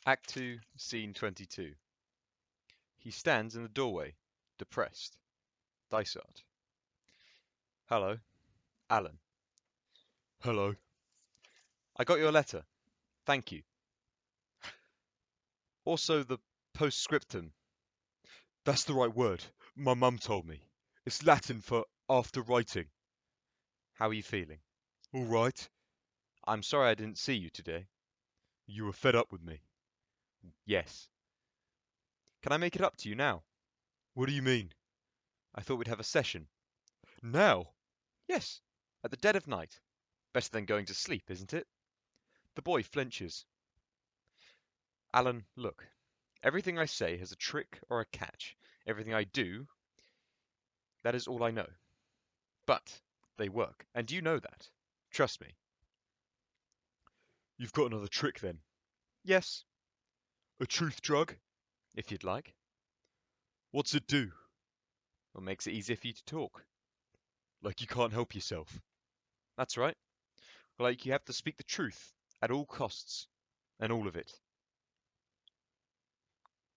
Act 2, Scene 22. He stands in the doorway, depressed. Dysart. Hello. Alan. Hello. I got your letter. Thank you. Also the postscriptum. That's the right word. My mum told me. It's Latin for after writing. How are you feeling? All right. I'm sorry I didn't see you today. You were fed up with me. Yes. Can I make it up to you now? What do you mean? I thought we'd have a session. Now? Yes. At the dead of night. Better than going to sleep, isn't it? The boy flinches. Alan, look. Everything I say has a trick or a catch. Everything I do, that is all I know. But they work, and you know that. Trust me. You've got another trick then. Yes, A truth drug? if you'd like. What's it do? What makes it easier for you to talk. Like you can't help yourself. That's right. Like you have to speak the truth at all costs, and all of it.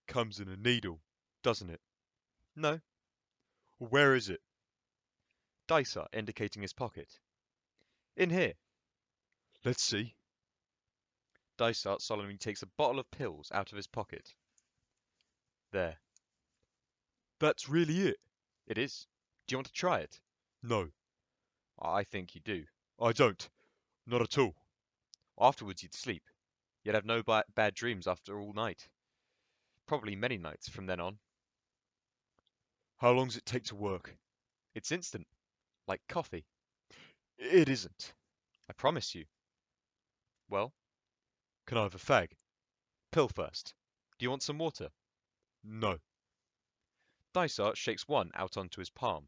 Comes in a needle, doesn't it? No, Where is it? Dysart indicating his pocket. In here. Let's see. Dysart solemnly takes a bottle of pills out of his pocket. There. That's really it. It is. Do you want to try it? No, I think you do. I don't. Not at all. Afterwards you'd sleep. You'd have no bad dreams after all night. Probably many nights from then on. How long does it take to work? It's instant. Like coffee. It isn't. I promise you. Well, Can I have a fag? pill first. Do you want some water? No. Dysart shakes one out onto his palm.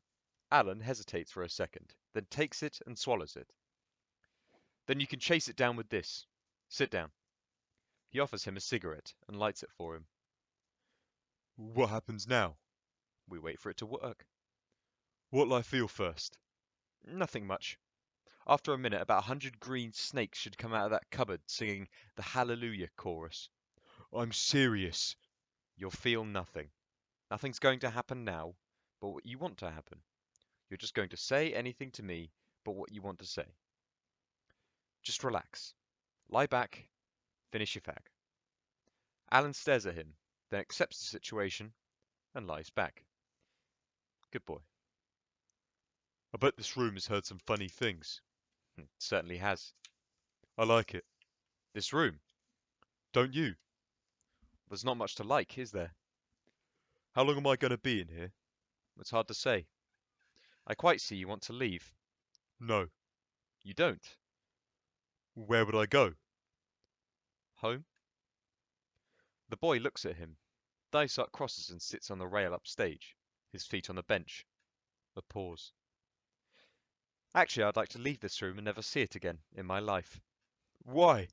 Alan hesitates for a second, then takes it and swallows it. Then you can chase it down with this. Sit down. He offers him a cigarette and lights it for him. What happens now? We wait for it to work. What'll I feel first? Nothing much. After a minute, about 100 green snakes should come out of that cupboard singing the Hallelujah chorus. I'm serious. You'll feel nothing. Nothing's going to happen now, but what you want to happen. You're just going to say anything to me but what you want to say. Just relax. Lie back. Finish your fag. Alan stares at him, then accepts the situation and lies back. Good boy. I bet this room has heard some funny things. It certainly has. I like it. This room. Don't you? There's not much to like, is there? How long am I going to be in here? It's hard to say. I quite see you want to leave. No. You don't. Where would I go? Home? The boy looks at him. Dysart crosses and sits on the rail upstage, his feet on the bench. A pause. Actually, I'd like to leave this room and never see it again in my life. Why?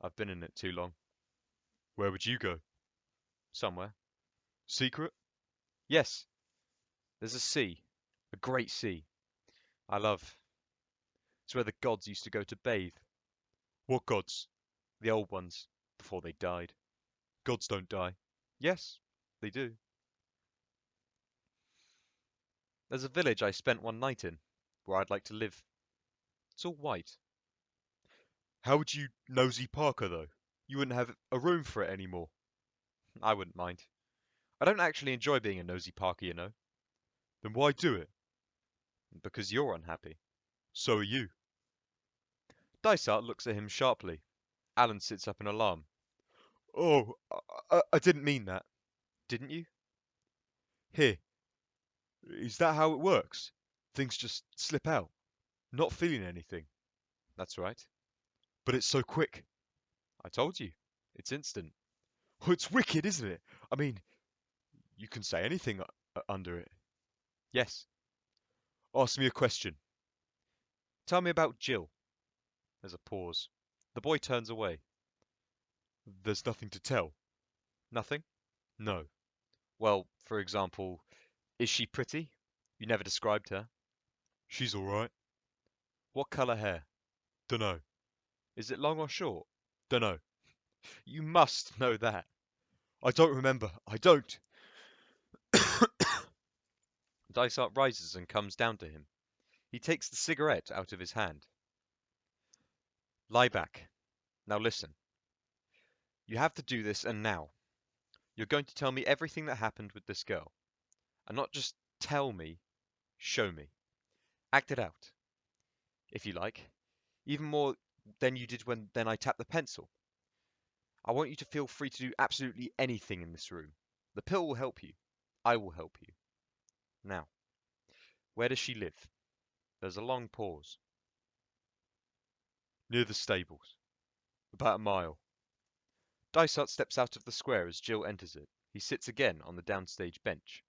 I've been in it too long. Where would you go? Somewhere. Secret? Yes. There's a sea. A great sea. I love. It's where the gods used to go to bathe. What gods? The old ones. Before they died. Gods don't die. Yes, they do. There's a village I spent one night in, where I'd like to live. It's all white. How would you nosy Parker, though? You wouldn't have a room for it anymore. I wouldn't mind. I don't actually enjoy being a nosy Parker, you know. Then why do it? Because you're unhappy. So are you. Dysart looks at him sharply. Alan sits up in alarm. Oh, I didn't mean that. Didn't you? Here. Is that how it works? Things just slip out. Not feeling anything. That's right. But it's so quick. I told you. It's instant. Oh, it's wicked, isn't it? I mean, you can say anything under it. Yes. Ask me a question. Tell me about Jill. There's a pause. The boy turns away. There's nothing to tell. Nothing? No. Well, for example, is she pretty? You never described her. She's alright. What colour hair? Dunno. Is it long or short? Dunno. You must know that. I don't remember. I don't. Dysart rises and comes down to him. He takes the cigarette out of his hand. Lie back. Now listen. You have to do this, and now. You're going to tell me everything that happened with this girl. And not just tell me, show me. Act it out, if you like. Even more than you did when I tapped the pencil. I want you to feel free to do absolutely anything in this room. The pill will help you. I will help you. Now, where does she live? There's a long pause. Near the stables. About a mile. Dysart steps out of the square as Jill enters it. He sits again on the downstage bench.